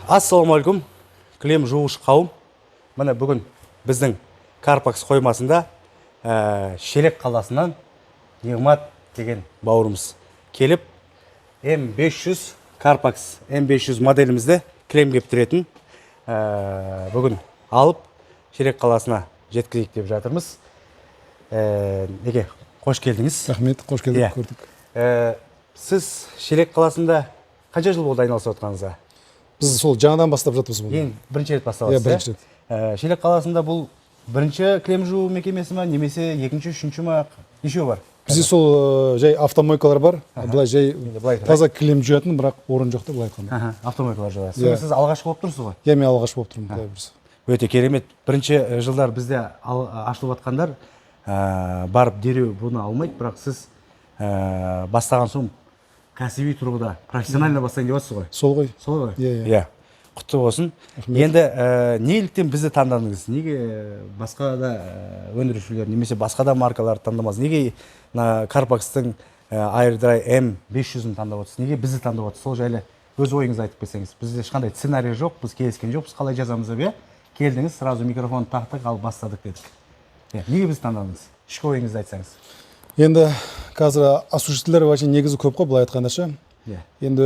Ассалаумалейкум, кілем жуғыш қауым. Міне бүгін біздің Карпакс қоймасында Шелек қаласынан Нигмат деген бауырымыз келіп, М500 Карпакс М500 моделімізді кілем кептіретін бүгін алып Шелек қаласына жеткізейік деп жатырмыз. Неге қош келдіңіз. Рахмет, қош келдік, көрдік. Сіз Шелек қаласында қанша жыл болды айналысып отқаныңызға? Біз сол жаңадан бастап жатырмыз бұл. Ең бірінші рет басталасыз. Бірінші рет. Шелек қаласында бұл бірінші кілем жуу мекемесі ма, немесе екінші, үшінші ма, неше бар? Бізде сол жай автомойкалар бар. Былай жай таза кілем жуатын, бірақ орын жоқ деп былай айтқанда. Автомойкалар жуасыз. Сіз алғашқы болып тұрсыз ғой? Иә, мен алғашқы болып тұрмын. Өте керемет. Бірінші жылдар бізде ашылып жатқандар барып дереу бұны алмайды, бірақ сіз бастаған соң кәсіби тұрғыда, профессионально бастайын деп отырсыз ғой? Сол ғой. Сол ғой? Иә. Құтты болсын. Енді неліктен бізді таңдадыңыз? Неге басқа да өндірушілер, немесе басқа да маркаларды таңдамаз? Неге Карпакстың Airdry M500-ін таңдап отырсыз? Неге бізді таңдап отырсыз? Сол жайлы өз ойыңызды айтып берсеңіз. Бізде ешқандай сценарий жоқ, біз келіскен жоқпыз, қалай жазамыз деп, келдіңіз, сразу микрофон тақтық, ал бастадық дедік. Неге бізді таңдадыңыз? Ішкі ойыңызды айтсаңыз. Енді қазір осушителер вообще негізі көп қой, былай айтқандаша. Енді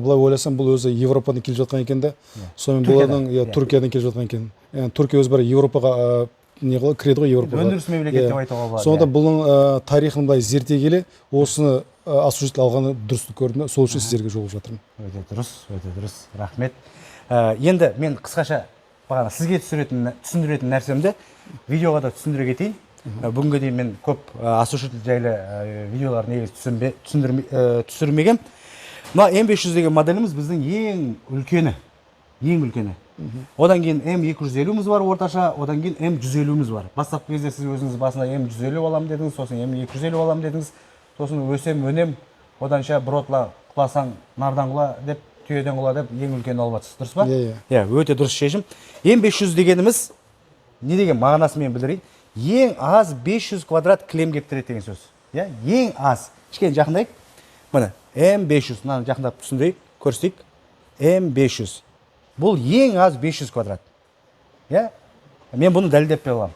былай ойласам, бұл өзі Европадан келіп жатқан екен де. Сонымен бұлардың Түркиядан келіп жатқан екен. Түркия өзі бір Европаға кіреді ғой, Европаға. Өндіріс мемлекет деп айтуға болады. Сонда бұның тарихын былай зерттей келе, осыны осушитель алғаны дұрыс көрдім, сол үшін сіздерге жолығып жатырмын. Өте дұрыс. Рахмет. Енді мен қысқаша бағана сізге түсіндіретін нәрсемді видеоға да түсіндіре кетейін. Бүгінгі дейін мен көп осушитель жайлы видеолар негізі түсірмеген. Мына М500 деген моделіміз біздің ең үлкені. Одан кейін М250-міз бар орташа, одан кейін М150-міз бар. Бастапқы кезде сіз өзіңіз басында М150 алам дедіңіз, сосын М250 алам дедіңіз, сосын өсем, өнем, оданша бір отла құласаң нардан құла деп, түйеден құла деп ең үлкені алып жатсыз, дұрыс па? Иә. Өте дұрыс шешім. М500 дегеніміз не деген мағынасын мен білдірейін? Ең аз 500 квадрат кілем кептіреді деген сөз. Ең аз. Кішкене жақындайық. Міне, М500. Мынаны жақындап түсіндірейік, көрсетейік. М500. Бұл ең аз 500 квадрат. Мен бұны дәлелдеп бере аламын.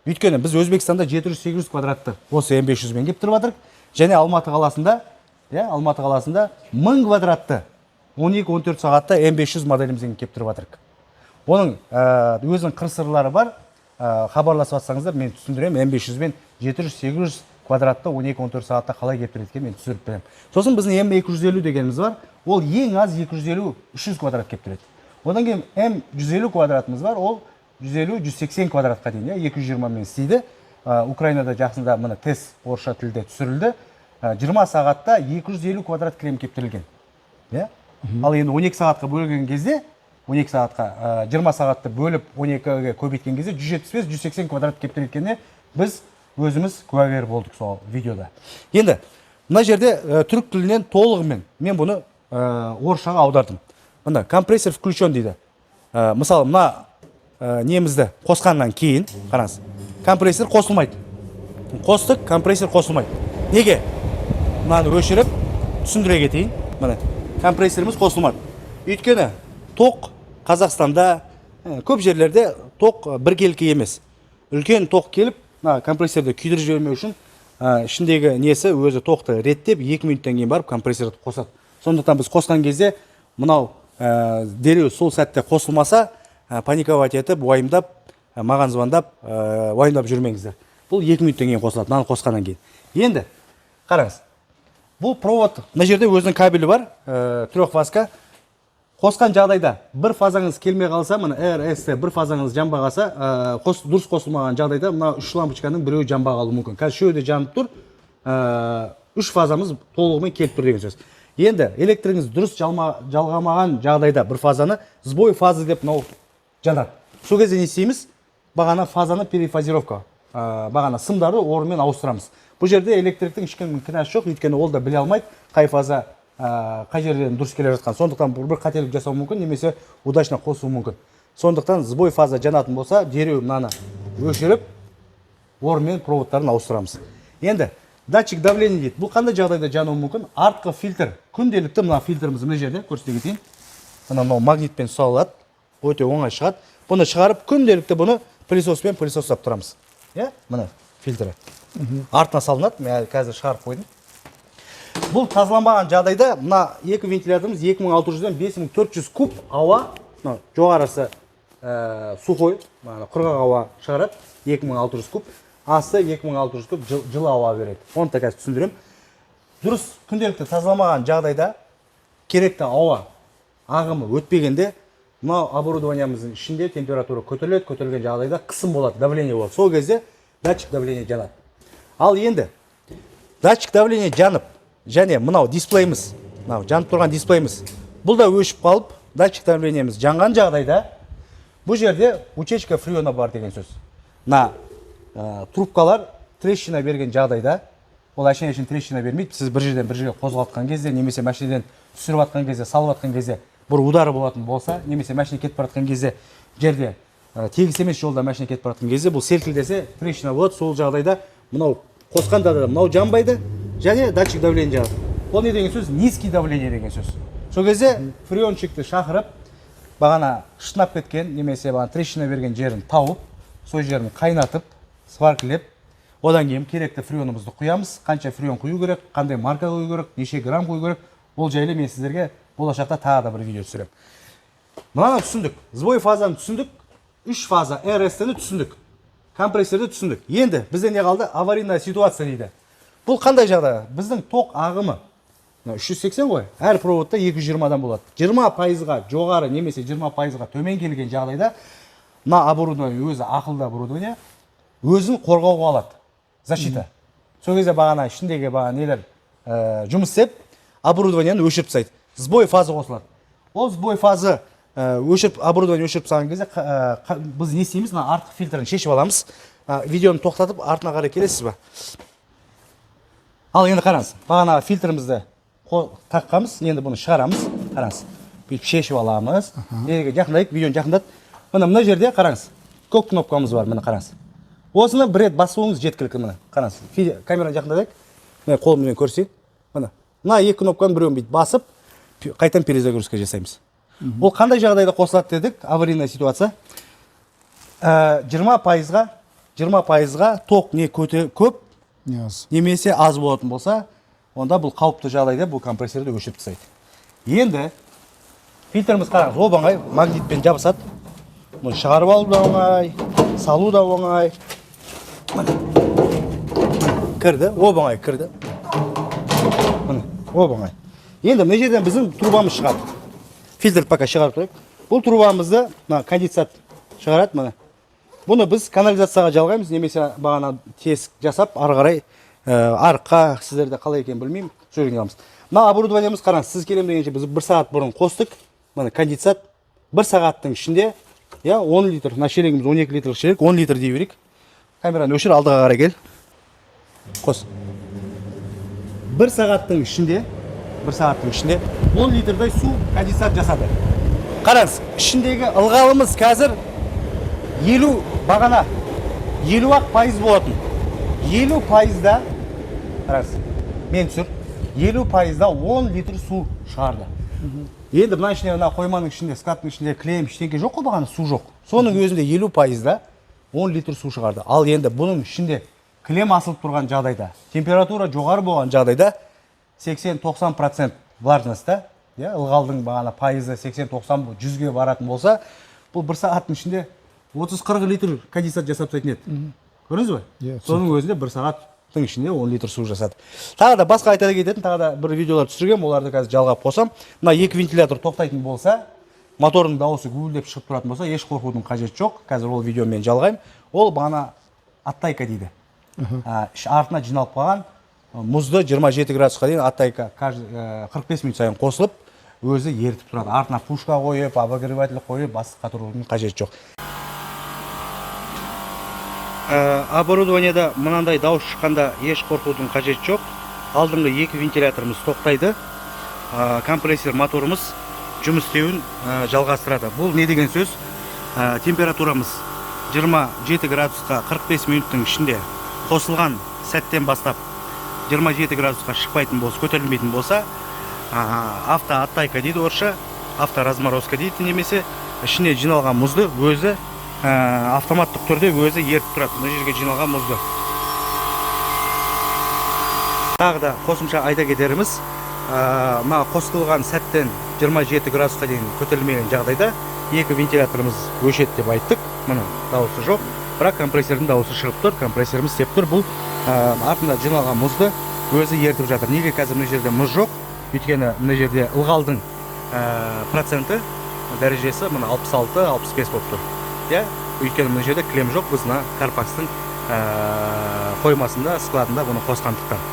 Өйткені біз Өзбекстанда 700-800 квадратты осы М500-мен кептіріп жатырмық. Және Алматы қаласында 1000 квадратты 12-14 сағатта М500 моделімізден кептіріп жатырмық. Оның өзінің қыр-сырлары бар. Хабарласып жатсаңыздар, мен түсіндірем, М500-мен 700-800 квадратты 12-14 сағатта қалай кептіреді мен түсіріп берем. Сосын біздің М250 дегеніміз бар, ол ең аз 250-300 квадрат кептіреді. Одан кейін М150 квадратымыз бар, ол 150-180 квадратқа дейін, 220 мен істейді. Украинада жақсында мұны тест орысша тілде түсірілді. 20 сағатта 250 квадрат кілем кептірілген. Ал енді 12 сағатқа бөлген кезде 12 сағатқа 20 сағатты бөліп 12-ге көбейткен кезде 175-180 квадрат кептірілгеніне біз өзіміз куәгер болдық сол видеода. Енді мына жерде түрік тілінен толығымен мен бұны орысшаға аудардым. Мына компрессор включен дейді. Мысалы, мына немізді қосқаннан кейін, қараңыз, компрессор қосылмайды. Қостық, компрессор қосылмайды. Неге? Мынаны өшіріп түсіндіре кетейін. Міне, компрессорымыз қосылмады. Өйткені тоқ Қазақстанда көп жерлерде тоқ біркелкі емес. Үлкен тоқ келіп, компрессорды күйдіріп жібермеу үшін ішіндегі несі өзі тоқты реттеп 2 минуттан кейін барып компрессорды қосады. Сондықтан біз қосқан кезде мынау дереу сол сәтте қосылмаса, паниковать етіп, уайымдап, маған звондап, уайымдап жүрмеңіздер. Бұл 2 минуттан кейін қосылады, мынаны қосқаннан кейін. Енді қараңыз. Бұл провод, мына жерде өзінің кабелі бар, 3 фазка. Қосқан жағдайда бір фазаңыз келмей қалса, мына RST бір фазаңыз жанба қалса, дұрыс қосылмаған жағдайда мына 3 лампочканың біреуі жанба қалуы мүмкін. Қазір шөуде жанып тұр, 3 фазамыз толығымен келіп тұр деген сөз. Енді электріңіз дұрыс жалғамаған жағдайда бір фазаны сбой фазы деп мынау жанады. Сол кезде не істейміз? Бағана фазаны перефазировка, бағана сымдарды орнымен ауыстырамыз. Бұл жерде электриктің ешкімнің кінәсі жоқ, өйткені ол да біле алмайды қай фаза қай жерден дұрыс келе жатқан. Сондықтан бір қателік жасау мүмкін, немесе удачно қосу мүмкін. Сондықтан сбой фаза жанатын болса, дереу мынаны өшіріп, орнымен проводтарын ауыстырамыз. Енді датчик давления дейді. Бұл қандай жағдайда жануы мүмкін? Артқы фильтр, күнделікті мына фильтріміз мына жерде көрсете кетейін. мынау магнитпен ұсталады, өте оңай шығады. Бұны шығарып күнделікті бұны пылесоспен пылесостап тұрамыз. Иә, мына фильтрі. Артына салынады, мен қазір шығарып қойдым. Бұл тазаланбаған жағдайда мына екі вентиляторымыз 2600-ден 5400 куб ауа, жоғарысы сухой, құрғақ ауа шығарады, 2600 куб, асты 2600 куб жылы ауа береді. Оны да қазір түсіндірем. Дұрыс күнделікті тазаламаған жағдайда керекті ауа ағымы өтпегенде мынау оборудованиямыздың ішінде температура көтеріледі, көтерілген жағдайда қысым болады, давление болады. Сол кезде датчик давление жанады. Ал енді датчик давление жанып, және мынау дисплейіміз, мынау жанып тұрған дисплейіміз, бұл да өшіп қалып, датчик давлениеміз жанған жағдайда бұл жерде утечка фреона бар деген сөз. Мына трубкалар трещина берген жағдайда, ол әшейін трещина бермейді. Сіз бір жерден бір жерге қозғалтқан кезде, немесе машинеден түсіріп атқан кезде, салып атқан кезде бір удары болатын болса, немесе машина кетіп бара жатқан кезде, жерде тегіс емес жолда машина кетіп бара жатқан кезде бұл селкілдесе трещина болады. Сол жағдайда мынау қосқанда да мынау жанбайды, және датчик давление жанады. Ол не деген сөз? Низкий давление деген сөз. Сол кезде фреончикті шақырып, бағана шытынап кеткен, немесе бағана трещина берген жерін тауып, сол жерін қайнатып, сваркілеп, одан кейін керекті фреонымызды құямыз. Қанша фреон құю керек, қандай марка құю керек, неше грамм құю керек, ол жайлы мен сіздерге болашақта тағы да бір видео түсірем. Мынаны түсіндік, сбой фазаны түсіндік, 3 фаза РСТ-ні түсіндік, компрессорды түсіндік. Енді бізде не қалды? Аварийная ситуация дейді. Бұл қандай жағдай? Біздің тоқ ағымы 380 ғой, әр проводта 220-дан болады. 20%-ға жоғары немесе 20%-ға төмен келген жағдайда мына оборудование өзі ақылды оборудование өзін қорғауға алады. Защита. Сол кезде бағана ішіндегі бағана нелер жұмыс істеп, оборудованияны өшіріп тастайды. Сбой фазы қосылады. Ол сбой фазы өшіріп, оборудование өшіріп тастаған кезде біз не істейміз? Артық фильтрін шешіп аламыз. Видеоны тоқтатып, артына қарай келесіз ба? Ал енді қараңыз. Бағана фильтрімізді таққамыз, енді бұны шығарамыз. Қараңыз. Бүйтіп шешіп аламыз. Жақындайық, видеоны жақындат. Мына жерде қараңыз. Көк кнопкамыз бар, міне қараңыз. Осыны бір рет басуыңыз жеткілікті, міне. Қараңыз. Камераны жақындатайық. Міне қолыммен көрсетейік. Мына екі кнопканы біреуін бүйтіп басып, қайтадан перезагрузка жасаймыз. Ол қандай жағдайда қосылады дедік? Аварийная ситуация. 20%-ға тоқ не көп, немесе аз болатын болса, онда бұл қауіпті жағдайда бұл компрессорды өшіріп тастайды. Енді фильтріміз қараңыз, оп-оңай магнитпен жабысады. Мұны шығарып алу да оңай, салу да оңай. Кірді, оп-оңай кірді. Оп-оңай. Енді мына жерден біздің трубамыз шығады. Фильтр пока шығарып тұрайық. Бұл трубамызды конденсат шығарады. Бұны біз канализацияға жалғаймыз, немесе бағана тесік жасап, ары қарай арыққа, сіздерде қалай екен білмеймін, жүрген аламыз. Мына оборудованиямыз қараңыз, сіз келем дегенше біз 1 сағат бұрын қостық. Мына конденсат 1 сағаттың ішінде 10 литр, мына шелегіміз 12 литрлік шелек, 10 литр дей берейік. Камераны өшір, алдыға қарай кел. Қос. 1 сағаттың ішінде 10 литрдай су конденсат жасады. Қараңыз, ішіндегі ылғалымыз қазір 50 бағана 50-ақ пайыз болатын. 50%-да, қараңыз, мен түсір, 50%-да 10 литр су шығарды. Енді бұна ішінде, қойманың ішінде, скаттың ішінде клеем, ештеңке жоқ қой, бағана су жоқ. Соның өзінде 50%-да 10 литр су шығарды. Ал енді бұның ішінде клем асылып тұрған жағдайда, температура жоғары болған жағдайда 80-90% влажностьта, ылғалдың бағана пайызы 80-90 100-ге баратын болса, бұл 1 сағаттың ішінде 30-40 литр конденсат жасап тастайтын еді. Көрдіңіз бе? Соның өзінде 1 сағаттың ішінде 10 литр су жасады. Тағы да басқа айта кететін, тағы да бір видеолар түсіргем, оларды қазір жалғап қосам. Мына екі вентилятор тоқтайтын болса, моторның дауысы гуілдеп шығып тұратын болса, еш қорқудың қажеті жоқ. Қазір ол видеомен жалғаймын. Ол бағана оттайка дейді. Артына жиналып қалған мұзды 27 градусқа дейін оттайка 45 минут сайын қосылып, өзі ерітіп тұрады. Артына пушка қойып, обогреватель қойып, басқа тұрудың қажеті жоқ. Оборудованияда мынандай дауыс шыққанда еш қорқудың қажеті жоқ. Алдыңғы екі вентиляторымыз тоқтайды. Компрессор моторымыз жұмыс істеуін жалғастырады. Бұл не деген сөз? Температурамыз 27 градусқа 45 минуттың ішінде қосылған сәттен бастап 27 градусқа шықпайтын болса, көтерілмейтін болса, автооттайка дейді орысша, авторазморозка дейді, немесе ішіне жиналған мұзды өзі автоматтық түрде өзі ерітіп тұрады. Мына жерге жиналған мұзды. Тағы да қосымша айта кетеріміз, мына қосылған сәттен 27 градусқа дейін көтерілмеген жағдайда екі вентиляторымыз өшеді деп айттық. Мына дауысы жоқ, бірақ компрессордың дауысы шығып тұр, компрессорымыз істеп тұр. Бұл артында жиналған мұзды өзі ерітіп жатыр. Неге қазір мына жерде мұз жоқ? Өйткені мына жерде ылғалдың проценті дәрежесі мына 66-65 болып тұр. Өйткені мына жерде клем жоқ, біз мына Карпакстың қоймасында, складында бұны қосқандықтан.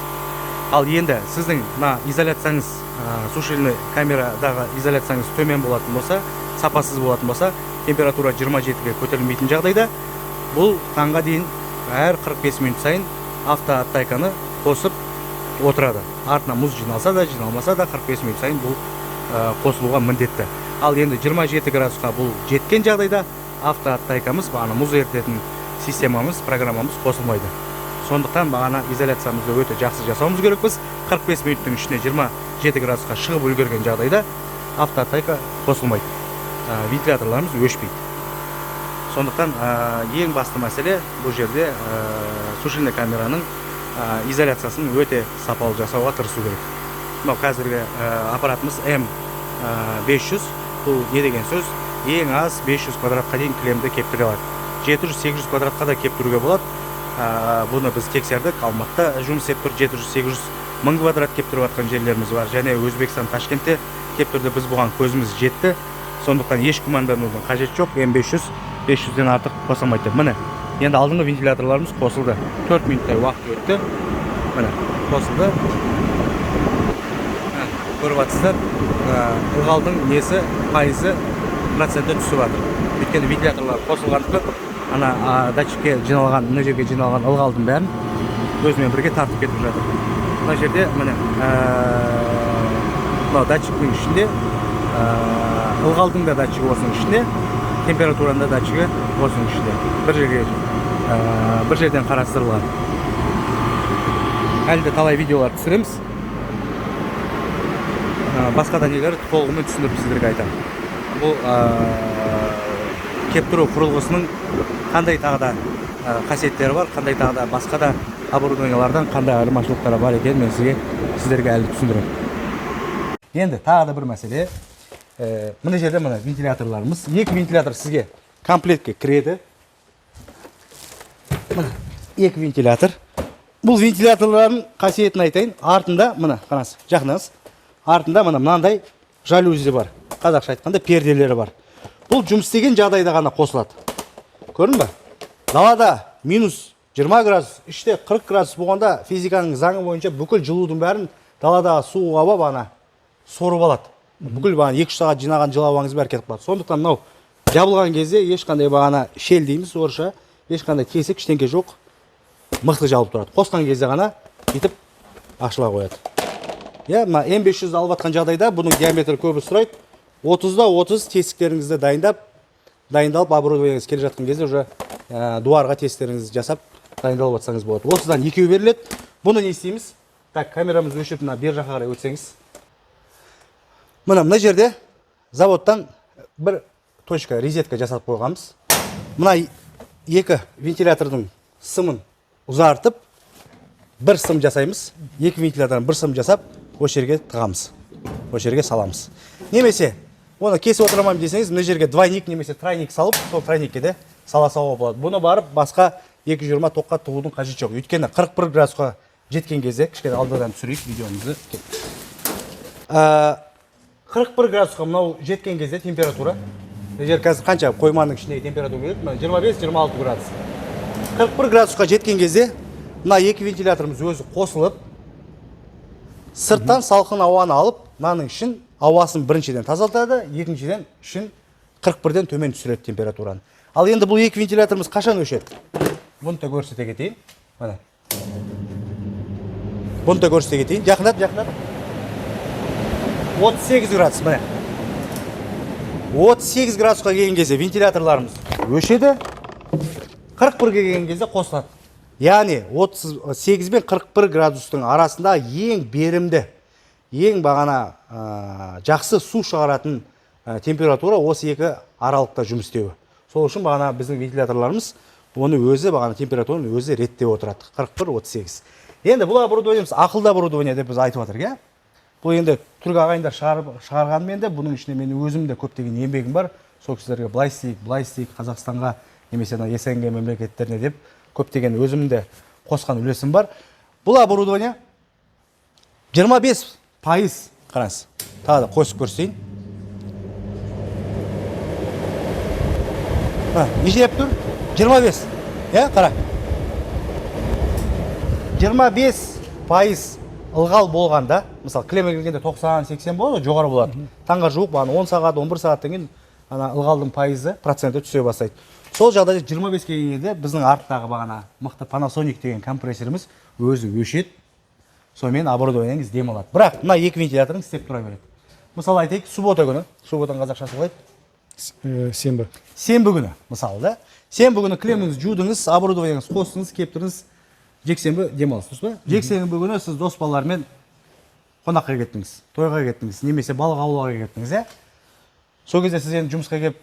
Ал енді сіздің мына изоляцияңыз, сушильный камерадағы изоляцияңыз төмен болатын болса, сапасыз болатын болса, температура 27-ге көтерілмейтін жағдайда, бұл таңға дейін әр 45 минут сайын автооттайканы қосып отырады. Артына мұз жиналса да, жиналмаса да 45 минут сайын бұл қосылуға міндетті. Ал енді 27 градусқа бұл жеткен жағдайда автооттайкамыз, бағана мұз ерітетін системамыз, программамыз қосылмайды. Сондықтан бағана изоляциямызды өте жақсы жасауымыз керекпіз. 45 минуттың ішіне 27 градусқа шығып үлгерген жағдайда автооттайка қосылмайды. Вентиляторларымыз өшпейді. Сондықтан ең басты мәселе бұл жерде сушильный камераның изоляциясын өте сапалы жасауға тырысу керек. Мынау қазіргі аппаратымыз M500. Бұл не деген сөз? Ең аз 500 квадратқа дейін клемді кептіре алады. 700-800 квадратқа да кептіруге болады. Бұны біз тексердік. Алматыда жұмыс істеп тұр. 700-800 мың квадрат кептіріп жатқан жерлеріміз бар. Және Өзбекстан, Ташкентте кептірді. Біз бұған көзіміз жетті. Сондықтан еш күмәнданудың қажеті жоқ. M500 500-ден артық қосылмайды. Міне, енді алдыңғы вентиляторларымыз қосылды. 4 минуттай уақыт өтті. Міне, қосылды. Көріп жатсыздар, ылғалдың несі, пайызы проценті түсіп жатыр. Өйткені вентиляторлар қосылғандықтан, ана датчикке жиналған, мына жерге жиналған ылғалдың бәрін өзімен бірге тартып кетіп жатыр. Мына жерде міне мынау датчиктің ішінде, ылғалдың да датчигі осының ішінде, температураның да датчигі осының ішінде. Бір жерден қарастырылған. Әлі де талай видеолар түсіреміз. Басқа да нелер толығымен түсіндіріп сіздерге айтамын. Бұл кептіру құрылғысының қандай тағы да қасиеттері бар, қандай тағы да басқа да оборудованиялардан қандай айырмашылықтары бар екенін мен сіздерге әлі түсіндіремін. Енді тағы да бір мәселе. Мына жерде мына вентиляторларымыз. Екі вентилятор сізге комплектке кіреді. Мына екі вентилятор. Бұл вентиляторлардың қасиетін айтайын. Артында мына қараңыз, жақыныңыз. Артында мынандай жалюзи бар. Қазақша айтқанда перделері бар. Бұл жұмыс істеген жағдайда ғана қосылады. Көрдің ба? Далада минус 20 градус, іште 40 градус болғанда физиканың заңы бойынша бүкіл жылудың бәрін даладағы су ауа бана сорып алады. Бүкіл бағана 2 сағат жинаған жыл ауаңыз бәрі кетіп қалады. Сондықтан мынау жабылған кезде ешқандай бағана шел дейміз орысша, ешқандай тесік ештеңке жоқ. Мықты жабылып тұрады. Қосқан кезде ғана бүйтіп ашыла қояды. Мына M500 алып жатқан жағдайда бұның диаметрі көбі сұрайды. 30-да 30 тесіктеріңізді дайындалып оборудованиеңіз келе жатқан кезде уже дуарға тесіктеріңізді жасап дайындалып жатсаңыз болады. Осыдан екеу беріледі. Бұны не істейміз? Так, камерамыз өшіп, мына бер жаққа қарай өтсеңіз. Мына жерде заводтан бір точка резетка жасап қойғанбыз. Мына екі вентилятордың сымын ұзартып, бір сым жасаймыз. Екі вентилятордан бір сым жасап, осы жерге тығамыз. Осы жерге саламыз. Немесе оны кесіп отырамын десеңіз, мына жерге двойник немесе тройник салып, сол тройникке де сала салуға болады. Бұны барып басқа 220 тоққа тығудың қажеті жоқ. Өйткені 41 градусқа жеткен кезде, кішкене алдыдан түсірейік видеомызды. 41 градусқа мынау жеткен кезде температура, жер қазір қанша қойманың ішіндегі температура береді? 25-26 градус. 41 градусқа жеткен кезде мына екі вентиляторымыз өзі қосылып, сырттан салқын ауаны алып, мынаның ішін ауасын біріншіден тазартады, екіншіден ішін 41-ден төмен түсіреді температураны. Ал енді бұл екі вентиляторымыз қашан өшеді? Бұны да көрсете кетейін. Міне. Бұны да көрсете кетейін. Жақындап. 38 градус, міне. 38 градусқа келген кезде вентиляторларымыз өшеді. 41-ге келген кезде қосылады. Яғни 38 бен 41 градустың арасында ең берімді, ең бағана жақсы су шығаратын температура осы екі аралықта жұмыс істеуі. Сол үшін бағана біздің вентиляторларымыз оны өзі бағана температураны өзі реттеп отырады. 41-38. Енді бұл оборудованиеміз ақылды оборудование деп біз айтып жатырмыз, иә? Бұл енді түрік ағайындар шығарғанмен де бұның ішінде мен өзім де көптеген еңбегім бар. Сол кісілерге былай істейік, Қазақстанға немесе СНГ мемлекеттеріне деп көптеген өзім де қосқан үлесім бар. Бұл оборудование 25% қараңыз. Тағы да қосып көрсетейін. Нешелеп тұр? 25. Иә, қара. 25% ылғал болғанда, мысалы клемге келгенде 90-80 болады, жоғары болады. Таңға жуық, 10 сағат, 11 сағаттан кейін ылғалдың проценті түсе бастайды. Сол жағдайда 25 келгенде біздің арттағы бағана мықты Panasonic деген компрессорымыз өзі өшеді. Сонымен оборудованиеңіз демалады. Бірақ мына екі вентиляторың істеп тұра береді. Мысалы айтайық, суббота күні, субботаның қазақшасы қалай? Сенбі. Сенбі күні, мысалы да. Сенбі күні клеміңіз жудыңыз, оборудованиеңіз қостыңыз, кептіріңіз, жексенбі демалысыз ба? Жексенбі күні сіз дос балалармен қонаққа кеттіңіз, тойға кеттіңіз, немесе балық аулауға кеттіңіз, иә? Сол кезде сіз енді жұмысқа келіп,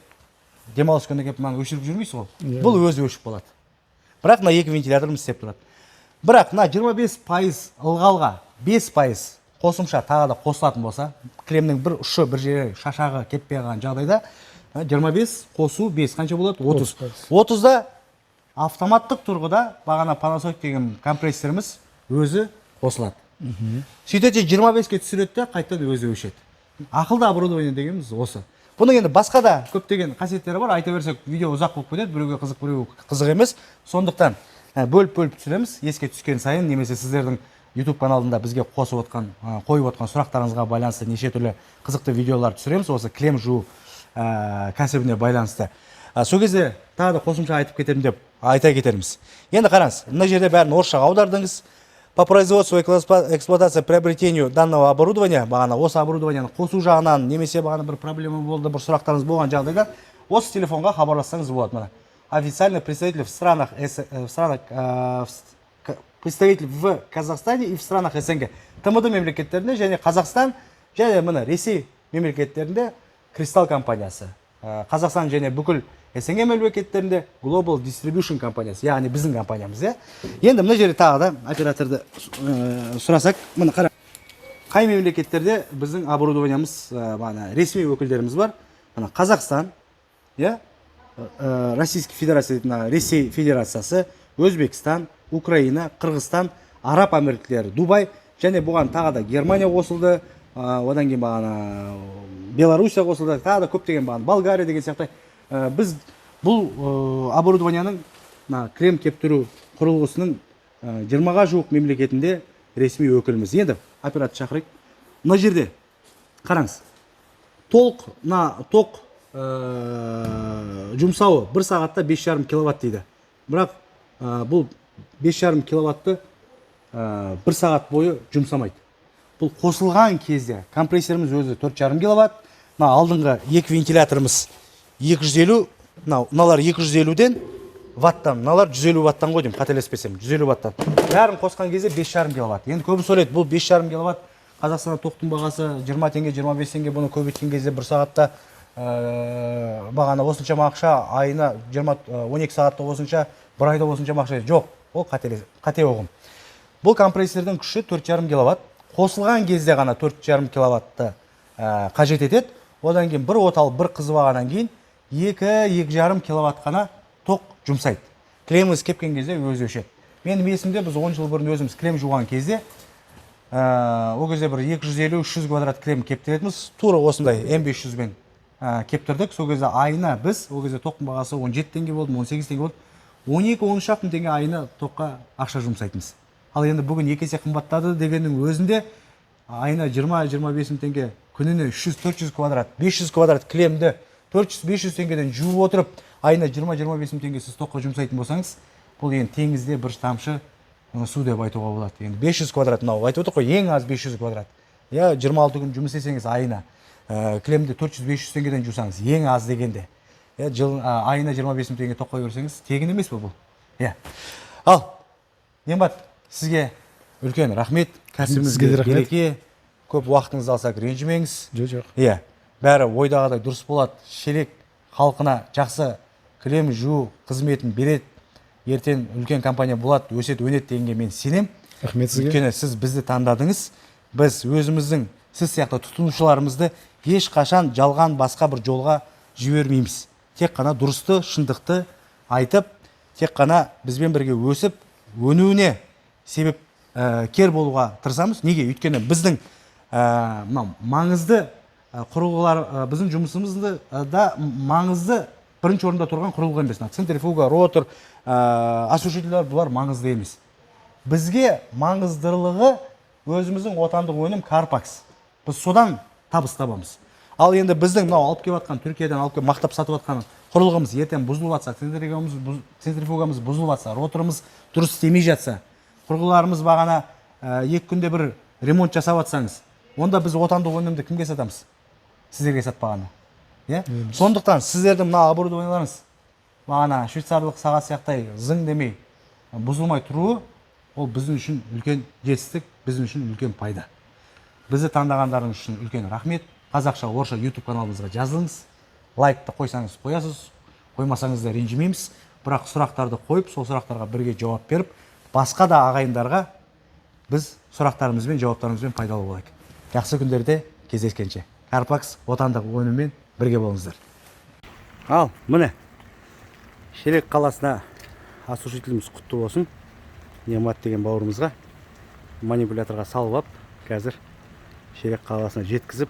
демалыс күні келіп маған өшіріп жүрмейсіз ғой. Бұл өзі өшіп болады. Бірақ мына екі вентиляторымыз істеп тұрады. Бірақ мына 25% ылғалға 5% қосымша тағы да қосылатын болса, клемнің бір ұшы, бір жері шашағы кетпей қалған жағдайда 25 қосу 5 қанша болады? 30. 30-да автоматтық тұрғыда бағана Panasonic деген компрессорымыз өзі қосылады. Сөйтеді 25-ке түсіреді, қайтадан өзі өшеді. Ақылды оборудование дегеніміз осы. Бұның енді басқа да көптеген қасиеттері бар. Айта берсек, видео ұзақ болып кетеді, біреуге қызық, біреуге қызық емес. Сондықтан бөліп түсіреміз, еске түскен сайын, немесе сіздердің YouTube каналында бізге қойып отқан сұрақтарыңызға байланысты неше түрлі қызықты видеолар түсіреміз, осы клем жуу кәсібіне байланысты. Сол кезде тағы да қосымша айтып кетемін деп айта кетерміз. Енді қараңыз, мына жерде бәрін орысшаға аудардыңыз. По производству эксплуатации приобретению данного оборудования, бағана осы оборудованияны қосу жағынан немесе бағана бір проблема болды, бір сұрақтарыңыз болған жағдайда осы телефонға хабарлассаңыз болады. Мына официальный представитель представитель в Казахстане и в странах СНГ. ТМД мемлекеттерінде және Қазақстан және мына Ресей мемлекеттерінде Кристалл компаниясы. Қазақстан және бүкіл СНГ мемлекеттерінде Global Distribution компаниясы, яғни біздің компаниямыз, иә. Енді мына жерде тағы да операторды сұрасақ, мына қара. Қай мемлекеттерде біздің оборудованиямыз, ресми өкілдеріміз бар? Мына Қазақстан, иә, Российский Федерация, Ресей Федерациясы, Өзбекстан, Украина, Қырғызстан, Араб Әмірліктері, Дубай, және бұған тағы да Германия қосылды, одан кейін бағана Белоруссия қосылды, тағы да көптеген бағана Болгария деген сияқты. Біз бұл оборудованияның крем кептіру құрылғысының 20-ға жуық мемлекетінде ресми өкіліміз. Енді оператор шақырайық. Мына жерде қараңыз. Тоқ жұмсауы 1 сағатта 5,5 киловатт дейді. Бірақ бұл 5,5 киловатты 1 сағат бойы жұмсамайды. Бұл қосылған кезде компрессорымыз өзі 4,5 киловатт. Алдыңғы екі вентиляторымыз 250, мыналар 250-ден ваттан, мыналар 150 ваттан ғой деймін, қателеспесем, 150 ваттан. Бәрін қосқан кезде 5,5 киловатт. Енді көбісі ойлайды, бұл 5,5 киловатт Қазақстанда тоқтың бағасы 20 теңге, 25 теңге, бұны көбейткен кезде 1 сағатта бағана осыншама ақша, айына 12 сағатта осынша, 1 айда осыншама ақша. Жоқ, ол қате оғым. Бұл компрессордың күші 4,5 киловатт. Қосылған кезде ғана 4,5 киловатты қажет етеді. Одан кейін бір отал, бір қызбағаннан кейін 2,5 киловатт қана тоқ жұмсайды. Креміңіз кепкен кезде өзі өшеді. Менің есімде біз 10 жыл бұрын өзіміз крем жуған кезде, ол кезде бір 250-300 квадрат крем кептіретіміз. Тура осындай М500-бен кептірдік. Сол кезде айына біз, ол кезде тоқтың бағасы 17 теңге болды, 18 теңге болды. 12-13 мың теңге айына тоққа ақша жұмсайтымыз. Ал енді бүгін 2 есе қымбаттады дегеннің өзінде айына 20-25 мың теңге, күніне 300-400 квадрат, 500 квадрат клемді 400-500 теңгеден жуып отырып, айына 20-25 мың теңге сіз тоққа жұмсайтын болсаңыз, бұл енді теңізде бір тамшы су деп айтуға болады. Енді 500 квадрат, мынау айтып отыр ғой, ең аз 500 квадрат. Я 26 күн жұмыс істесеңіз айына клемді 400-500 теңгеден жусаңыз, ең аз дегенде. Айына 25 мың теңге тоққа көрсеңіз, тегін емес бұл. Ал, Нембат, сізге үлкен рахмет, кәсібіңізге береке, көп уақытыңызды алсақ ренжімеңіз. Жоқ. бәрі ойдағыдай дұрыс болады, Шелек халқына жақсы кілем жуу қызметін береді, ертең үлкен компания болады, өсет өнет дегенге мен сенем. Рахмет сізге. Өйткені сіз бізді таңдадыңыз. Біз өзіміздің сіз сияқты тұтынушыларымызды ешқашан жалған басқа бір жолға жібермейміз. Тек қана дұрысты, шындықты айтып, тек қана бізбен бірге өсіп, өнуіне себеп кер болуға тырысамыз. Неге? Өйткені біздің маңызды құрылғылар, біздің жұмысымызды да маңызды бірінші орында тұрған құрылғы емес. Центрифуга, ротор, осушителер бұлар маңызды емес. Бізге маңыздылығы өзіміздің отандық өнім Карпакс. Біз содан табыс табамыз. Ал енді біздің мынау алып келіп жатқан, Түркиядан алып келіп мақтап сатып жатқан құрылғымыз ертең бұзылып жатса, центрифугамыз бұзылып жатса, роторымыз дұрыс істемей жатса, құрылғыларымыз бағана 2 күнде бір ремонт жасап жатсаңыз, онда біз отандық өнімді кімге сатамыз? Сіздерге сатпағаны. Сондықтан сіздердің мына оборудованияларыңыз бағана швейцарлық сағат сияқтай зың демей бұзылмай тұруы, ол біздің үшін үлкен жетістік, біздің үшін үлкен пайда. Бізді таңдағандарыңыз үшін үлкен рахмет. Қазақша, орысша YouTube каналымызға жазылыңыз. Лайкты қойсаңыз қоясыз, қоймасаңыз да ренжімейміз. Бірақ сұрақтарды қойып, сол сұрақтарға бірге жауап беріп, басқа да ағайындарға біз сұрақтарымызбен, жауаптарымызбен пайдалы болайық. Жақсы күндерде кездескенше. Карпакс отандық өніммен бірге болыңыздар. Ал, міне, Шелек қаласына осушителіміз құтты болсын. Немат деген бауырымызға манипуляторға салып ап, қазір Шелек қаласына жеткізіп,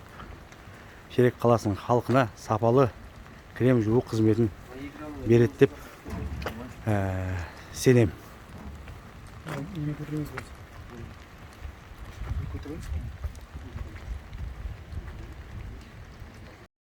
Шелек қаласының халқына сапалы крем жуу қызметін береді деп сенем.